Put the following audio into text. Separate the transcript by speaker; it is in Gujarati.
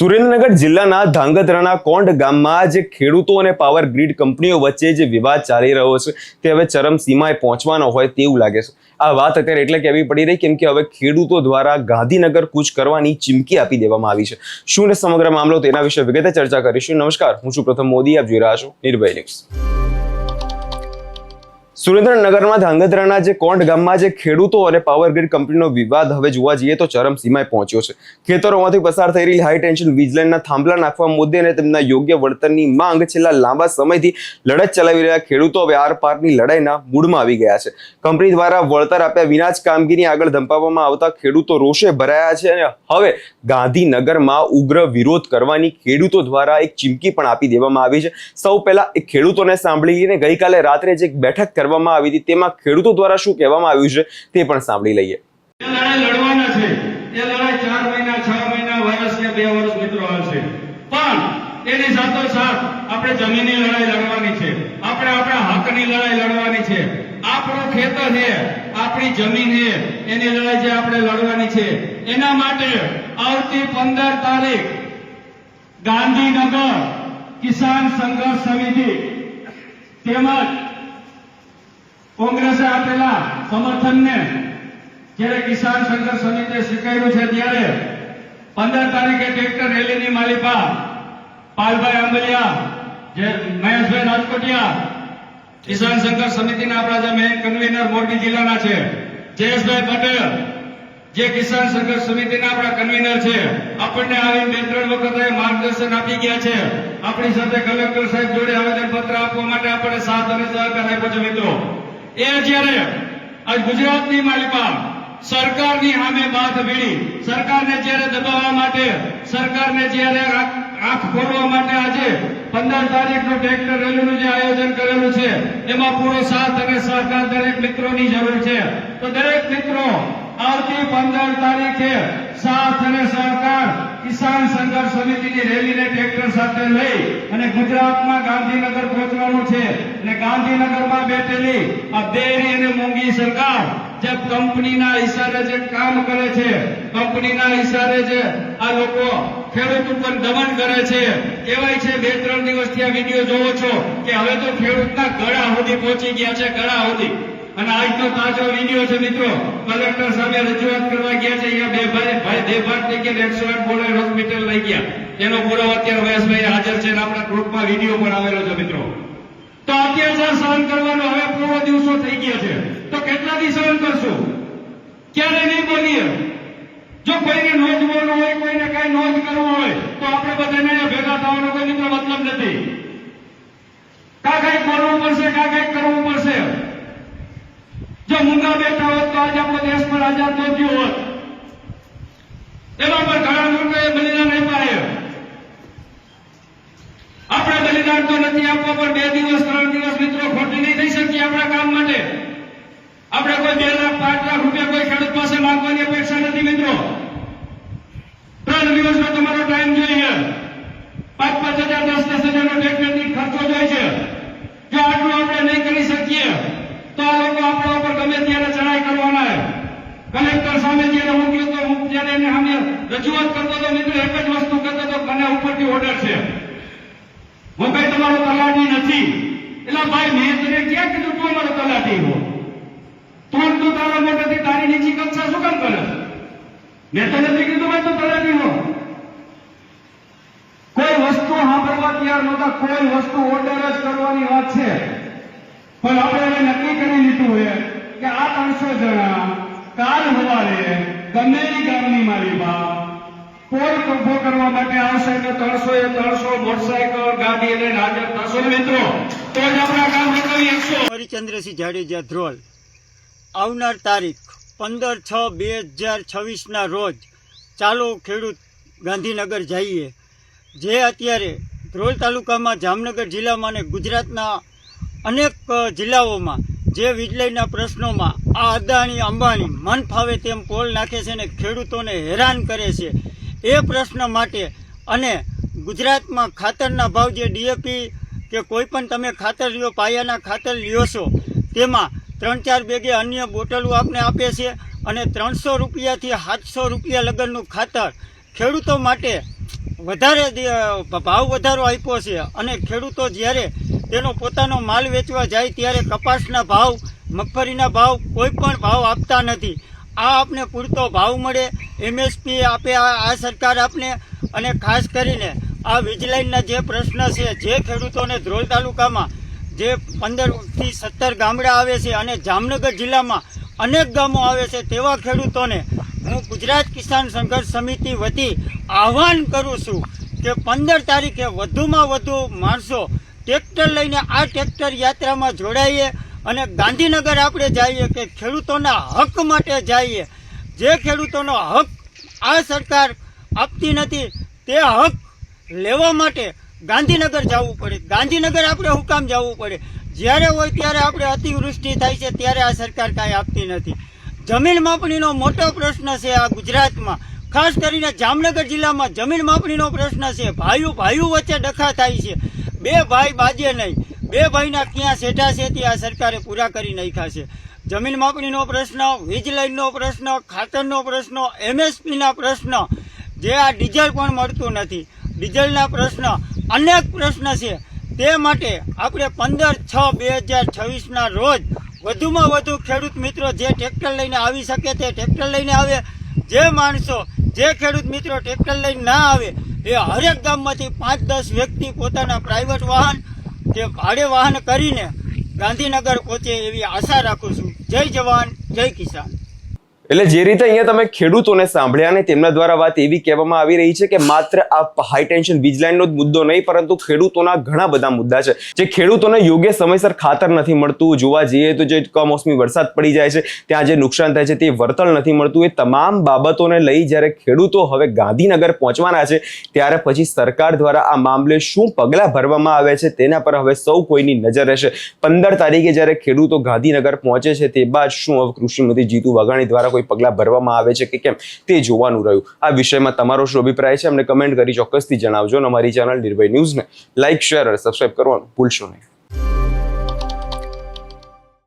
Speaker 1: સુરેન્દ્રનગર જિલ્લાના ધાંગધ્રાના કોંઢ ગામમાં જે ખેડૂતો અને પાવર ગ્રીડ કંપનીઓ વચ્ચે જે વિવાદ ચાલી રહ્યો છે તે હવે ચરમસીમાએ પહોંચવાનો હોય તેવું લાગે છે। આ વાત અત્યારે એટલે કહેવી પડી રહી કેમ કે હવે ખેડૂતો દ્વારા ગાંધીનગર કૂચ કરવાની ચીમકી આપી દેવામાં આવી છે। શું ને સમગ્ર મામલો તેના વિશે વિગતે ચર્ચા કરીશું। નમસ્કાર, હું છું પ્રથમ મોદી, આપ જોઈ રહ્યા છો નિર્ભય ન્યૂઝ। સુરેન્દ્રનગરમાં ધાંગધ્રાના જે કોંઢ ગામમાં જે ખેડૂતો અને પાવર ગ્રીડ કંપનીનો વિવાદ હવે જોવા જઈએ તો ચરમસીમાએ પહોંચ્યો છે। ખેતરોમાંથી પસાર થઈ રહી હાઈ ટેન્શન વીજ લાઇનના થાંભલા નાખવા મુદ્દે અને તેમના યોગ્ય વળતરની માંગ છેલ્લા લાંબા સમયથી લડત ચલાવી રહ્યા ખેડૂતો હવે આરપારની લડાઈના મૂડમાં આવી ગયા છે। કંપની દ્વારા વળતર આપ્યા વિના જ કામગીરી આગળ ધંપાવવામાં આવતા ખેડૂતો રોષે ભરાયા છે અને હવે ગાંધીનગરમાં ઉગ્ર વિરોધ કરવાની ખેડૂતો દ્વારા એક ચીમકી પણ આપી દેવામાં આવી છે। સૌ પહેલા એક ખેડૂતોને સાંભળીને ગઈકાલે રાત્રે જે બેઠક કરવામાં આવી હતી તેમાં ખેડૂતો દ્વારા શું કહેવામાં આવ્યું છે તે પણ સાંભળી લઈએ।
Speaker 2: લડાઈ લડવાના છે, એ લડાઈ 4 મહિના 6 મહિના વર્ષ કે 2 વર્ષ મિત્રો હાલશે, પણ એની સાથોસાથ આપણે જમીનની લડાઈ લડવાની છે, આપણે આપણા હકની લડાઈ લડવાની છે। આપણું ખેતર છે, આપણી જમીન છે, એની લડાઈ જે આપણે લડવાની છે। એના માટે આવતી 15 તારીખ ગાંધીનગર કિસાન સંઘર્ષ સમિતિ તેમજ કોંગ્રેસે આપેલા સમર્થનને જ્યારે કિસાન સંઘર્ષ સમિતિએ સ્વીકાર્યું છે ત્યારે 15 તારીખે ટ્રેક્ટર રેલીની માલિકા પાલભાઈ આંબલિયા, જે મહેશભાઈ રાજકોટિયા, કિસાન સંઘર્ષ સમિતિના આપણા જે મેઇન કન્વીનર મોરબી જિલ્લાના છે જયેશભાઈ પટેલ, જે કિસાન સંઘર્ષ સમિતિના આપણા કન્વીનર છે, આપણને આવીને 2-3 વખત માર્ગદર્શન આપી ગયા છે। આપણી સાથે કલેક્ટર સાહેબ જોડે આવેદનપત્ર આપવા માટે આપણે સાથ અને સહકાર આપ્યો છે મિત્રો। એ જ્યારે આજ ગુજરાતની માલિકા સરકારની સામે બાથ ભીડી, સરકારને જ્યારે દબાવવા માટે, સરકારને જ્યારે આંખ ખોલવા માટે આજે 15 તારીખનું ટ્રેક્ટર રેલીનું જે આયોજન કરેલું છે એમાં પૂરો સાથ અને સહકાર દરેક મિત્રોની જરૂર છે। તો દરેક મિત્રો આવતી 15 તારીખે સાથ અને સહકાર કિસાન સંઘર્ષ સમિતિની રેલીને ટ્રેક્ટર સાથે લઈ અને ગુજરાતમાં ગાંધીનગર પહોંચવાનું છે અને ગાંધીનગરમાં બેઠેલી આ બેરી અને મોંઘી સરકાર જે કંપનીના ઈશારે જે કામ કરે છે, કંપનીના ઈશારે જે આ લોકો ખેડૂત ઉપર દમન કરે છે, કહેવાય છે 2-3 દિવસથી આ વિડીયો જોવો છો કે હવે તો ખેડૂતના ગળા સુધી પહોંચી ગયા છે, ગળા સુધી। અને આજનો તાજો વિડીયો છે મિત્રો, કલેક્ટર સામે રજૂઆત કરવા ગયા છે, અહીંયા ભાઈ બેભાન થઈ ગયા, 108 બોર્ડર હોસ્પિટલ લઈ ગયા, એનો પૂરો અત્યારે મહેશભાઈ હાજર છે અને આપણા ગ્રુપમાં વિડીયો પણ આવેલો છે મિત્રો। તો અત્યાચાર સહન કરવાનો હવે પૂરો દિવસો થઈ ગયા છે, તો કેટલાથી સહન કરશું? ક્યારે નહીં બોલીએ? જો કોઈને નો જ બોલવું હોય, કોઈને કઈ નો જ કરવું હોય તો આપણે બધાને ભેગા થવાનો કોઈ મિત્રો મતલબ નથી। કા કઈ બોલવું પડશે, કા કઈ કરવું પડશે। જો મૂંગા બેઠા હોત તો આજે આપણો દેશ પણ આઝાદ ન થયો હોત। એના પર ઘણા લોકોએ બલિદાન આપ્યા। આપણે બલિદાન તો નથી આપવા, પણ 2 દિવસ 3 દિવસ મિત્રો ખોટી નહીં થઈ શકીએ આપણા કામ માટે। આપણે કોઈ 2 લાખ 5 લાખ રૂપિયા કોઈ ખેડૂત પાસે માંગવાની અપેક્ષા નથી મિત્રો। 3 દિવસનો તમારો ટાઈમ જોઈએ, 5-5 હજાર 10-10 હજારનો ટ્રેક્ટરની ખર્ચો જોઈએ છે। જો આટલું આપણે નહીં કરી શકીએ તો આ લોકો આપણા ઉપર ગમે ત્યારે ચડાઈ કરવાના। કલેક્ટર સામે જ્યારે હું ગયો તો હું જ્યારે એને સામે રજૂઆત કરતો તો મિત્રો એક જ વસ્તુ કહેતો તો મને ઉપરથી ઓર્ડર છે, હું કઈ તમારો તલાટી નથી। એટલે ભાઈ મેં તને ક્યાં કીધું તું અમારો તલાટી હો? તું તારા મોટેથી તારી નીચી કક્ષા શું કામ કરે? મેં તો નથી કીધું ભાઈ તું તલાટી હો। કોઈ વસ્તુ સાંભળવા તૈયાર નહોતા, કોઈ વસ્તુ ઓર્ડર જ કરવાની વાત છે, પણ આપણે એને નક્કી કરી લીધું છે કે આ 300 જણા કાલ સવારે ગમે ગામની માલિકા પોલ ઉભો કરવા માટે આવશે તો 300 મોટરસાયકલ ગાડી લઈને હાજર થશો મિત્રો, તો જ આપણા કામ બતાવી
Speaker 3: હરિચંદ્રસિંહ જાડેજા ધ્રોલ આવનાર તારીખ 15/6/2026 ના રોજ ચાલો ખેડૂત ગાંધીનગર જઈએ। જે અત્યારે ધ્રોલ તાલુકામાં, જામનગર જિલ્લામાં અને ગુજરાતના અનેક જિલ્લાઓમાં જે વીજળીના પ્રશ્નોમાં આ અદાણી અંબાણી મન ફાવે તેમ પોલ નાખે છે અને ખેડૂતોને હેરાન કરે છે, એ પ્રશ્ન માટે અને ગુજરાતમાં ખાતરના ભાવ જે ડીએપી કે કોઈ પણ તમે ખાતર લ્યો, પાયાના ખાતર લ્યો છો, તેમાં 3-4 બેગે અન્ય બોટલો આપને આપે છે અને 300 રૂપિયાથી 700 રૂપિયા લગનનું ખાતર ખેડૂતો માટે વધારે ભાવ વધારો આપ્યો છે અને ખેડૂતો જ્યારે તેનો પોતાનો માલ વેચવા જાય ત્યારે કપાસના ભાવ, મગફળીના ભાવ, કોઈ પણ ભાવ આપતા નથી. આ આપને પૂરતો ભાવ મળે, MSP આપે આ સરકાર આપને. અને ખાસ કરીને આ વીજ લાઇનના જે પ્રશ્ન છે, જે ખેડૂતોને ધ્રોલ તાલુકામાં જે 15થી 17 ગામડા આવે છે અને જામનગર જિલ્લામાં અનેક ગામો આવે છે, તેવા ખેડૂતોને હું ગુજરાત કિસાન સંઘર્ષ સમિતિ વતી આહવાન કરું છું કે 15 તારીખે વધુમાં વધુ માણસો ટ્રેક્ટર લઈને આ ટ્રેક્ટર યાત્રામાં જોડાઈએ અને ગાંધીનગર આપણે જઈએ કે ખેડૂતોના હક માટે જઈએ. જે ખેડૂતોનો હક આ સરકાર આપતી નથી તે હક લેવા માટે ગાંધીનગર જવું પડે. ગાંધીનગર આપણે હું કામ જવું પડે? જ્યારે હોય ત્યારે આપણે અતિવૃષ્ટિ થાય છે ત્યારે આ સરકાર કાંઈ આપતી નથી. જમીન માપણીનો મોટો પ્રશ્ન છે આ ગુજરાતમાં, ખાસ કરીને જામનગર જિલ્લામાં જમીન માપણીનો પ્રશ્ન છે. ભાઈઓ વચ્ચે ડખા થાય છે. બે ભાઈ બાજે નહીં, બે ભાઈના ક્યાં સેઠા છે તે આ સરકારે પૂરા કરી નાખ્યા છે. જમીન માપણીનો પ્રશ્ન, વીજ લાઇનનો પ્રશ્ન, ખાતરનો પ્રશ્ન, MSPના પ્રશ્ન, જે આ ડીઝલ પણ મળતું નથી, ડીઝલના પ્રશ્ન, અનેક પ્રશ્ન છે. તે માટે આપણે 15/6/2026ના રોજ વધુમાં વધુ ખેડૂત મિત્રો જે ટ્રેક્ટર લઈને આવી શકે તે ટ્રેક્ટર લઈને આવે. જે માણસો, જે ખેડૂત મિત્રો ટ્રેક્ટર લઈને ના આવે એ હરેક ગામમાંથી 5-10 વ્યક્તિ પોતાના પ્રાઇવેટ વાહન કે ભાડે વાહન કરીને ગાંધીનગર પહોંચે એવી આશા રાખું છું. જય જવાન, જય કિસાન.
Speaker 1: એટલે જે રીતે અહીંયા તમે ખેડૂતોને સાંભળ્યા ને તેમના દ્વારા વાત એવી કહેવામાં આવી રહી છે કે માત્ર આ હાઈ ટેન્શન વીજ લાઇનનો જ મુદ્દો નહીં, પરંતુ ખેડૂતોના ઘણા બધા મુદ્દા છે. જે ખેડૂતોને યોગ્ય સમયસર ખાતર નથી મળતું, જોવા જઈએ તો જે કમોસમી વરસાદ પડી જાય છે ત્યાં જે નુકસાન થાય છે તે વળતર નથી મળતું, એ તમામ બાબતોને લઈ જ્યારે ખેડૂતો હવે ગાંધીનગર પહોંચવાના છે ત્યારે પછી સરકાર દ્વારા આ મામલે શું પગલાં ભરવામાં આવે છે તેના પર હવે સૌ કોઈની નજર રહેશે. 15 તારીખે જ્યારે ખેડૂતો ગાંધીનગર પહોંચે છે તે બાદ શું હવે કૃષિમંત્રી જીતુ વાઘાણી દ્વારા પગલાં ભરવામાં આવે છે કે કેમ તે જોવાનું રહ્યું. આ વિષયમાં તમારો શું અભિપ્રાય છે અમને કમેન્ટ કરી ચોક્કસથી જણાવજો. અને અમારી ચેનલ નિર્ભય ન્યૂઝને લાઇક, શેર અને સબસ્ક્રાઇબ કરવાનું ભૂલશો નહીં.